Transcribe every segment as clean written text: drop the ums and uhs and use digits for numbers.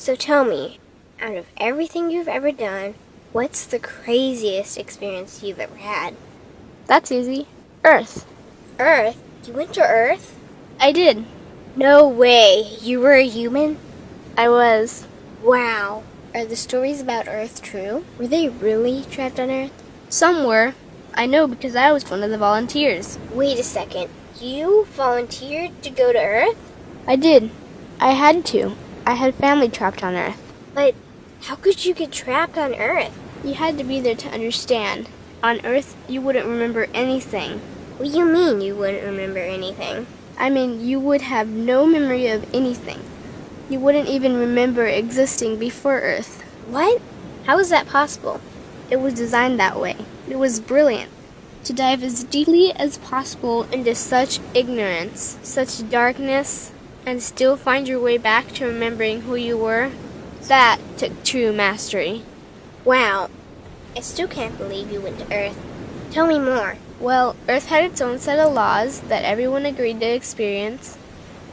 So tell me, out of everything you've ever done, what's the craziest experience you've ever had? That's easy. Earth. Earth? You went to Earth? I did. No way. You were a human? I was. Wow. Are the stories about Earth true? Were they really trapped on Earth? Some were. I know because I was one of the volunteers. Wait a second. You volunteered to go to Earth? I did. I had to. I had family trapped on Earth. But how could you get trapped on Earth? You had to be there to understand. On Earth, you wouldn't remember anything. What do you mean you wouldn't remember anything? I mean, you would have no memory of anything. You wouldn't even remember existing before Earth. What? How is that possible? It was designed that way. It was brilliant. To dive as deeply as possible into such ignorance, such darkness, and still find your way back to remembering who you were, that took true mastery. Wow. I still can't believe you went to Earth. Tell me more. Well, Earth had its own set of laws that everyone agreed to experience,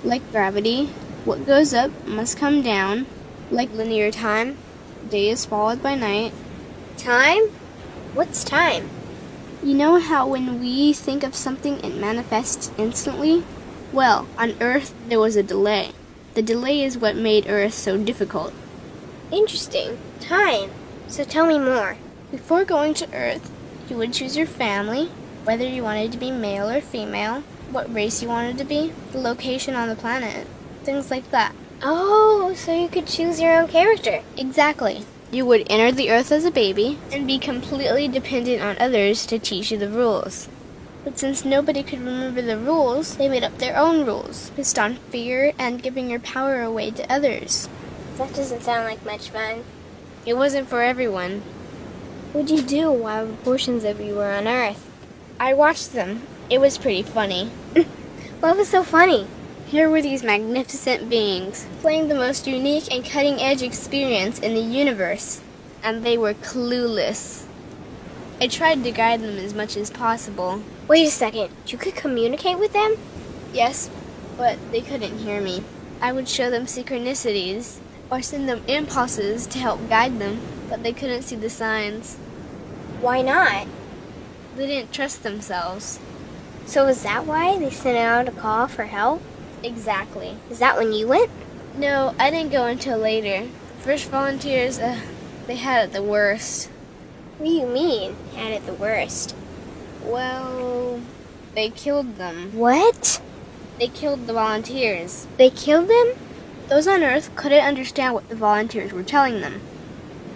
like gravity. What goes up must come down, like linear time. Day is followed by night. Time? What's time? You know how when we think of something it manifests instantly? Well, on Earth there was a delay. The delay is what made Earth so difficult. Interesting. Time. So tell me more. Before going to Earth, you would choose your family, whether you wanted to be male or female, what race you wanted to be, the location on the planet, things like that. Oh, so you could choose your own character. Exactly. You would enter the Earth as a baby and be completely dependent on others to teach you the rules. But since nobody could remember the rules, they made up their own rules, based on fear and giving your power away to others. That doesn't sound like much fun. It wasn't for everyone. What'd you do while portions of you were on Earth? I watched them. It was pretty funny. What was so funny? Here were these magnificent beings, playing the most unique and cutting-edge experience in the universe, and they were clueless. I tried to guide them as much as possible. Wait a second. You could communicate with them? Yes, but they couldn't hear me. I would show them synchronicities, or send them impulses to help guide them, but they couldn't see the signs. Why not? They didn't trust themselves. So is that why they sent out a call for help? Exactly. Is that when you went? No, I didn't go until later. The first volunteers, they had it the worst. What do you mean, had it the worst? Well, they killed them. What? They killed the volunteers. They killed them? Those on Earth couldn't understand what the volunteers were telling them.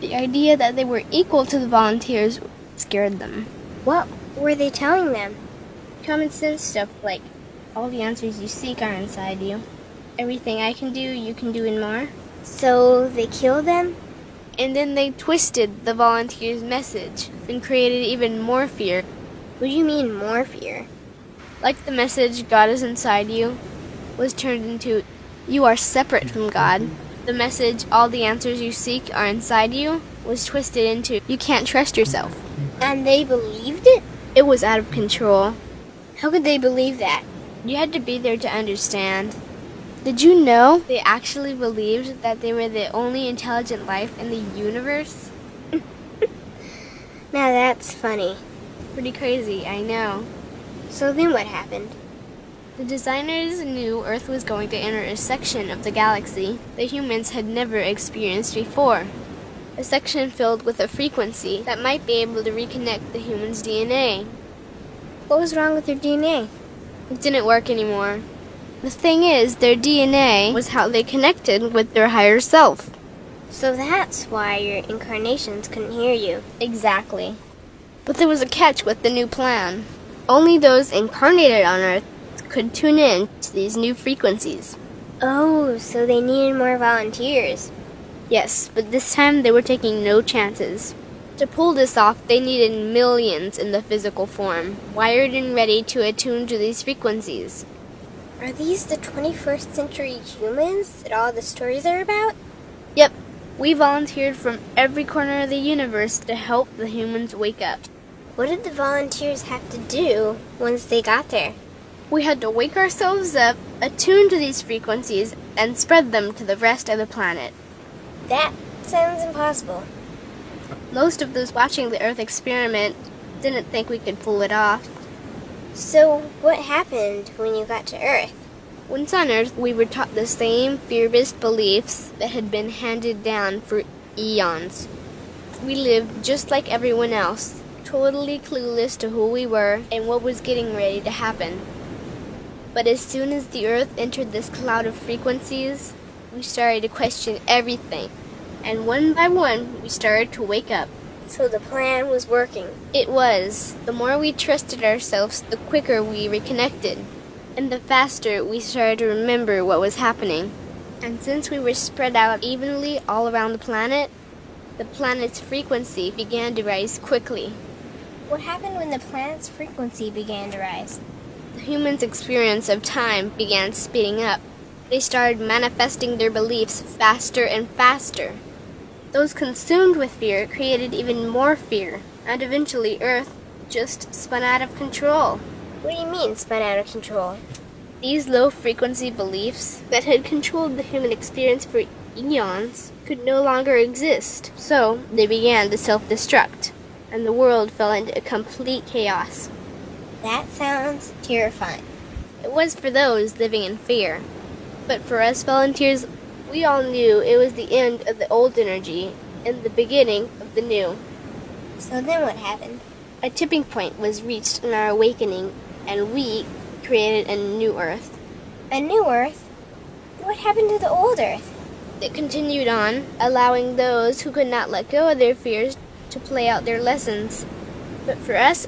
The idea that they were equal to the volunteers scared them. What were they telling them? Common sense stuff like, all the answers you seek are inside you. Everything I can do, you can do and more. So they killed them? And then they twisted the volunteers' message and created even more fear. What do you mean, more fear? Like the message, God is inside you, was turned into, you are separate from God. The message, all the answers you seek are inside you, was twisted into, you can't trust yourself. And they believed it? It was out of control. How could they believe that? You had to be there to understand. Did you know they actually believed that they were the only intelligent life in the universe? Now that's funny. Pretty crazy, I know. So then what happened? The designers knew Earth was going to enter a section of the galaxy that humans had never experienced before. A section filled with a frequency that might be able to reconnect the human's DNA. What was wrong with their DNA? It didn't work anymore. The thing is, their DNA was how they connected with their higher self. So that's why your incarnations couldn't hear you. Exactly. But there was a catch with the new plan. Only those incarnated on Earth could tune in to these new frequencies. Oh, so they needed more volunteers. Yes, but this time they were taking no chances. To pull this off, they needed millions in the physical form, wired and ready to attune to these frequencies. Are these the 21st century humans that all the stories are about? Yep, we volunteered from every corner of the universe to help the humans wake up. What did the volunteers have to do once they got there? We had to wake ourselves up, attune to these frequencies, and spread them to the rest of the planet. That sounds impossible. Most of those watching the Earth experiment didn't think we could pull it off. So, what happened when you got to Earth? Once on Earth, we were taught the same fear-based beliefs that had been handed down for eons. We lived just like everyone else, totally clueless to who we were and what was getting ready to happen. But as soon as the Earth entered this cloud of frequencies, we started to question everything. And one by one, we started to wake up. So the plan was working. It was. The more we trusted ourselves, the quicker we reconnected. And the faster we started to remember what was happening. And since we were spread out evenly all around the planet's frequency began to rise quickly. What happened when the planet's frequency began to rise? The humans' experience of time began speeding up. They started manifesting their beliefs faster and faster. Those consumed with fear created even more fear, and eventually Earth just spun out of control. What do you mean, spun out of control? These low-frequency beliefs that had controlled the human experience for eons could no longer exist, so they began to self-destruct, and the world fell into complete chaos. That sounds terrifying. It was for those living in fear, but for us volunteers, we all knew it was the end of the old energy and the beginning of the new. So then what happened? A tipping point was reached in our awakening, and we created a new Earth. A new Earth? What happened to the old Earth? It continued on, allowing those who could not let go of their fears to play out their lessons. But for us,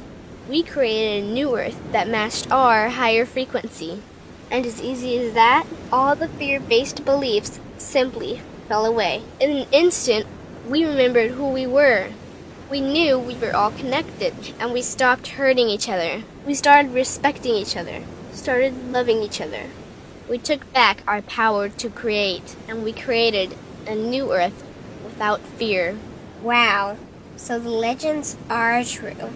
we created a new Earth that matched our higher frequency. And as easy as that, all the fear-based beliefs simply fell away. In an instant, we remembered who we were. We knew we were all connected, and we stopped hurting each other. We started respecting each other, started loving each other. We took back our power to create, and we created a new Earth without fear. Wow, so the legends are true.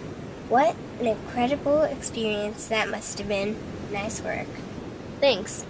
What an incredible experience that must have been. Nice work. Thanks.